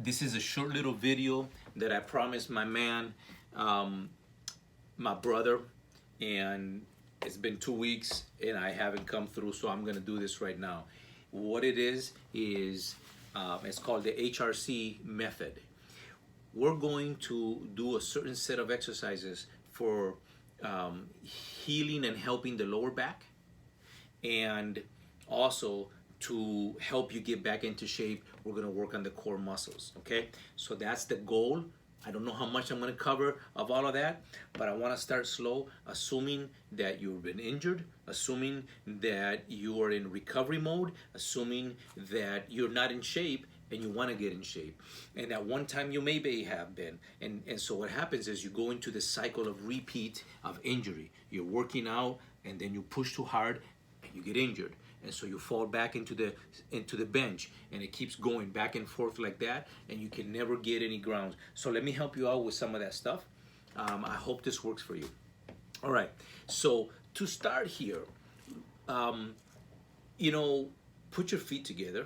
This is a short little video that I promised my man, my brother, and it's been 2 weeks and I haven't come through, so I'm gonna do this right now. What it is it's called the HRC method. We're going to do a certain set of exercises for healing and helping the lower back, and also to help you get back into shape. We're going to work on the core muscles. Okay, so that's the goal. I don't know how much I'm going to cover of all of that, but I want to start slow, assuming that you've been injured, assuming that you are in recovery mode, assuming that you're not in shape and you want to get in shape. And at one time you maybe have been. And so what happens is you go into this cycle of repeat of injury. You're working out and then you push too hard and you get injured. And so you fall back into the bench, and it keeps going back and forth like that, and you can never get any grounds. So let me help you out with some of that stuff. I hope this works for you. All right, so to start here, put your feet together,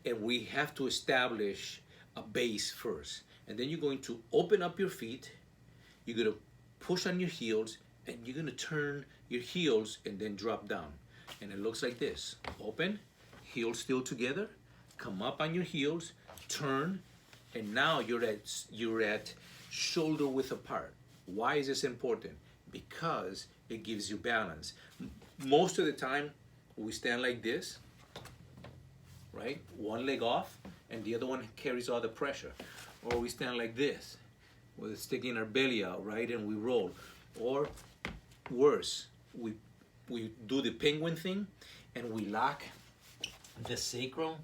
and we have to establish a base first. And then you're going to open up your feet, you're gonna push on your heels, and you're gonna turn your heels and then drop down. And it looks like this. Open, heels still together, come up on your heels, turn, and now you're at shoulder width apart. Why is this important? Because it gives you balance. Most of the time, we stand like this, right? One leg off, and the other one carries all the pressure. Or we stand like this, with sticking our belly out, right? And we roll. Or worse, we do the penguin thing, and we lock the sacrum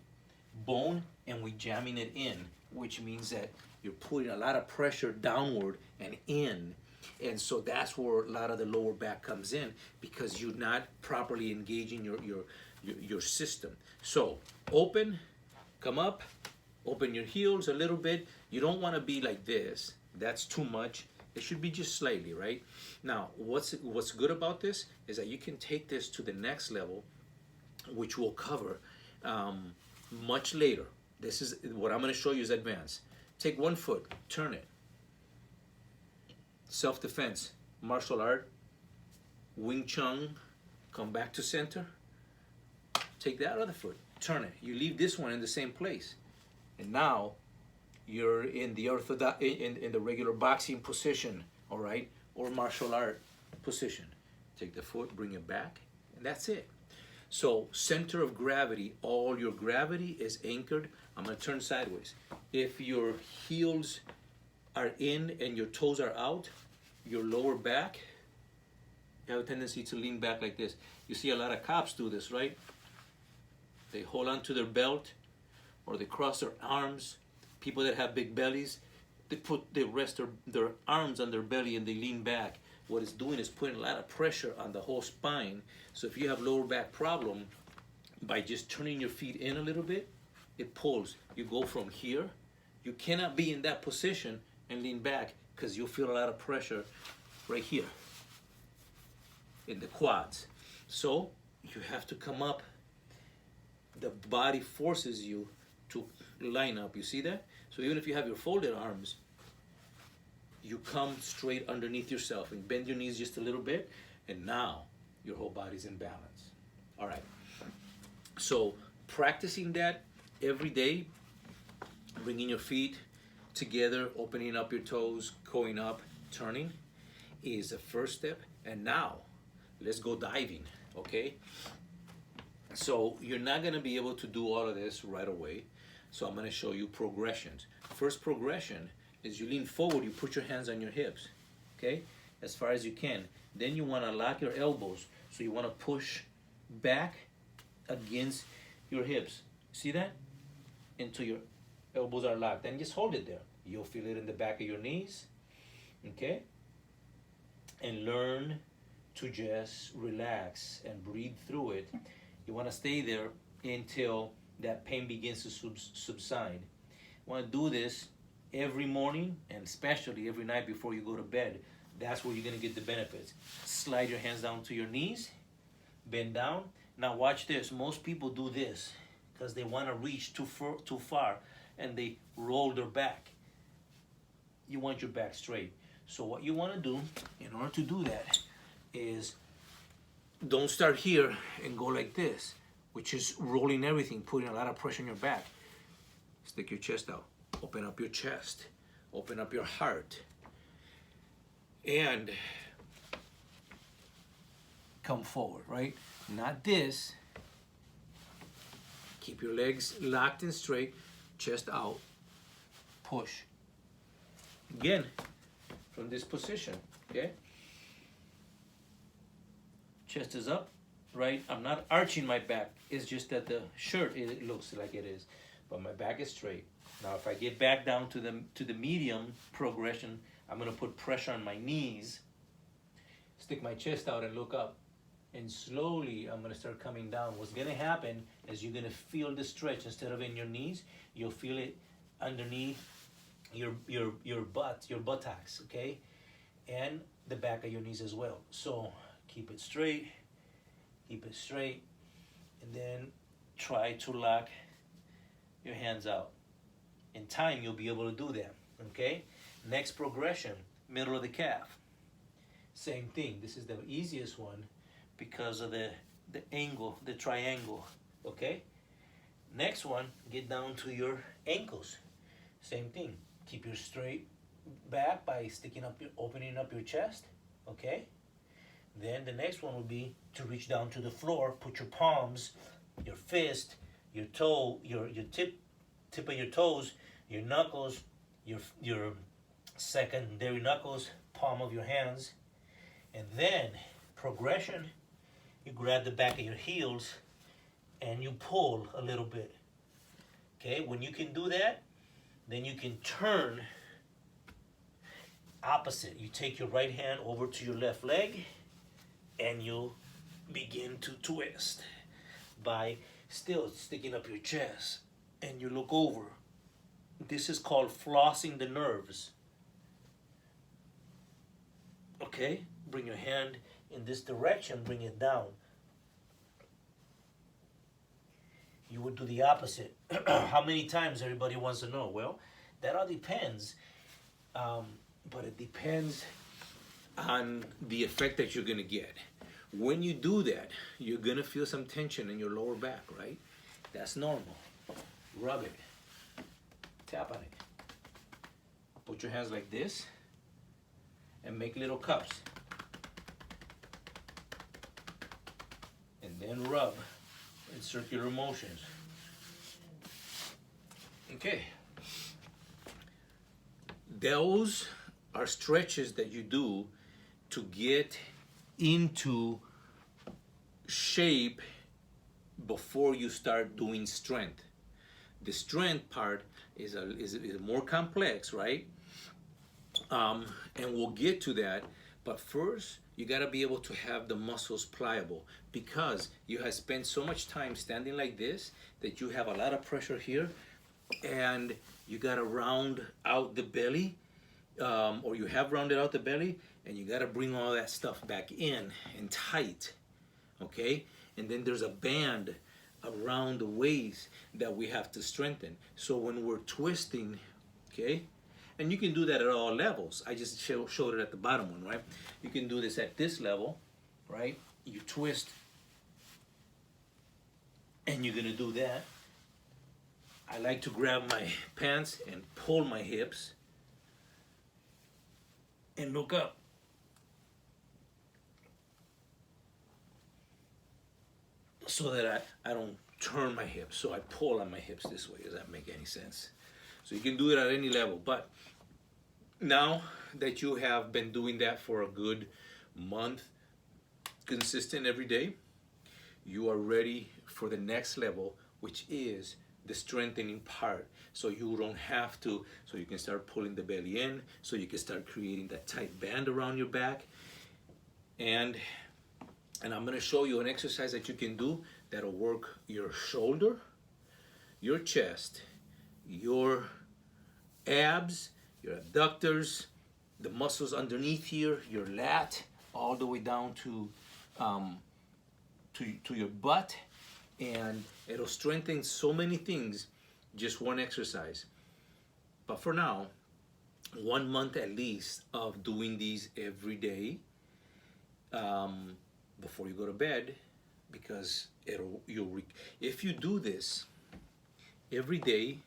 bone and we jamming it in, which means that you're putting a lot of pressure downward and in. And so that's where a lot of the lower back comes in, because you're not properly engaging your system. So open, come up, open your heels a little bit. You don't want to be like this. That's too much. It should be just slightly, right? Now, what's good about this is that you can take this to the next level, which we'll cover much later. This is what I'm going to show you is advanced. Take one foot, turn it. Self-defense, martial art, Wing Chun, come back to center. Take that other foot, turn it. You leave this one in the same place. And now, you're in the in the regular boxing position, all right, or martial art position. Take the foot, bring it back, and that's it. So center of gravity, all your gravity is anchored. I'm gonna turn sideways. If your heels are in and your toes are out, your lower back, you have a tendency to lean back like this. You see a lot of cops do this, right? They hold on to their belt, or they cross their arms. People that have big bellies, they rest their arms on their belly and they lean back. What it's doing is putting a lot of pressure on the whole spine. So if you have lower back problem, by just turning your feet in a little bit, it pulls. You go from here. You cannot be in that position and lean back, because you'll feel a lot of pressure right here in the quads. So you have to come up. The body forces you to line up. You see that? So even if you have your folded arms, you come straight underneath yourself and bend your knees just a little bit, and now your whole body's in balance. All right. So practicing that every day, bringing your feet together, opening up your toes, going up, turning, is the first step. And now let's go diving, okay? So you're not going to be able to do all of this right away. So I'm going to show you progressions. First progression is you lean forward, you put your hands on your hips, okay, as far as you can. Then you want to lock your elbows. So you want to push back against your hips. See that? Until your elbows are locked. Then just hold it there. You'll feel it in the back of your knees, okay? And learn to just relax and breathe through it. You want to stay there until that pain begins to subside. You want to do this every morning, and especially every night before you go to bed. That's where you're going to get the benefits. Slide your hands down to your knees, bend down. Now watch this. Most people do this because they want to reach too far. and they roll their back. You want your back straight. So what you want to do in order to do that is don't start here and go like this, which is rolling everything, putting a lot of pressure on your back. Stick your chest out. Open up your chest. Open up your heart. And come forward, right? Not this. Keep your legs locked and straight. Chest out. Push. Again, from this position, okay? Chest is up, right? I'm not arching my back. It's just that the shirt, it looks like it is. But my back is straight. Now if I get back down to the medium progression, I'm gonna put pressure on my knees, stick my chest out and look up. And slowly I'm gonna start coming down. What's gonna happen is you're gonna feel the stretch. Instead of in your knees, you'll feel it underneath your buttocks, okay? And the back of your knees as well. So keep it straight, and then try to lock your hands out. In time, you'll be able to do that, okay? Next progression, middle of the calf. Same thing. This is the easiest one because of the angle, the triangle, okay? Next one, get down to your ankles. Same thing. Keep your straight back by opening up your chest, okay? Then the next one will be to reach down to the floor, put your palms, your fist, your toe, your tip of your toes, your knuckles, your secondary knuckles, palm of your hands, and then progression, you grab the back of your heels and you pull a little bit. Okay, when you can do that, then you can turn opposite. You take your right hand over to your left leg and you'll begin to twist by still sticking up your chest, and you look over. This is called flossing the nerves. Okay, bring your hand in this direction, bring it down. You would do the opposite. How many times, everybody wants to know? Well, that all depends, but it depends on the effect that you're gonna get. When you do that, you're gonna feel some tension in your lower back, right? That's normal. Rub it, tap on it. Put your hands like this and make little cups. And then rub in circular motions. Okay. Those are stretches that you do to get into shape before you start doing strength. The strength part is more complex, right? And we'll get to that. But first, you gotta be able to have the muscles pliable, because you have spent so much time standing like this that you have a lot of pressure here, and you gotta round out the belly, or you have rounded out the belly, and you gotta bring all that stuff back in and tight, okay? And then there's a band around the waist that we have to strengthen. So when we're twisting, okay, and you can do that at all levels. I just showed it at the bottom one, right? You can do this at this level, right? You twist, and you're gonna do that. I like to grab my pants and pull my hips and look up. So that I don't turn my hips. So I pull on my hips this way. Does that make any sense? So you can do it at any level. But now that you have been doing that for a good month, consistent every day, you are ready for the next level, which is the strengthening part. So you don't have to, so you can start pulling the belly in, so you can start creating that tight band around your back. And I'm gonna show you an exercise that you can do that'll work your shoulder, your chest, your abs, your abductors, the muscles underneath here, your lat, all the way down to your butt, and it'll strengthen so many things, just one exercise. But for now, 1 month at least of doing these every day before you go to bed, because if you do this every day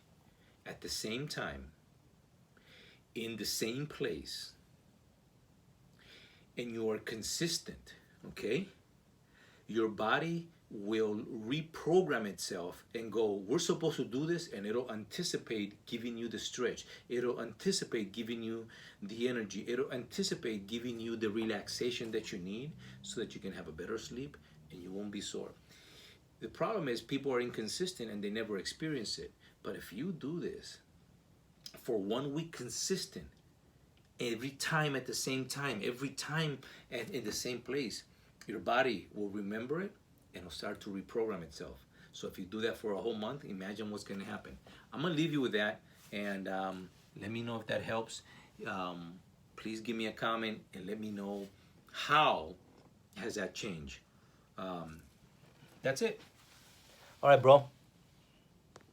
at the same time in the same place and you are consistent, okay, your body will reprogram itself and go, we're supposed to do this, and it'll anticipate giving you the stretch. It'll anticipate giving you the energy. It'll anticipate giving you the relaxation that you need so that you can have a better sleep and you won't be sore. The problem is people are inconsistent and they never experience it. But if you do this for 1 week consistent, every time at the same time, every time in the same place, your body will remember it and it'll start to reprogram itself. So if you do that for a whole month, imagine what's going to happen. I'm going to leave you with that, and let me know if that helps. Please give me a comment and let me know how has that changed. That's it. All right, bro.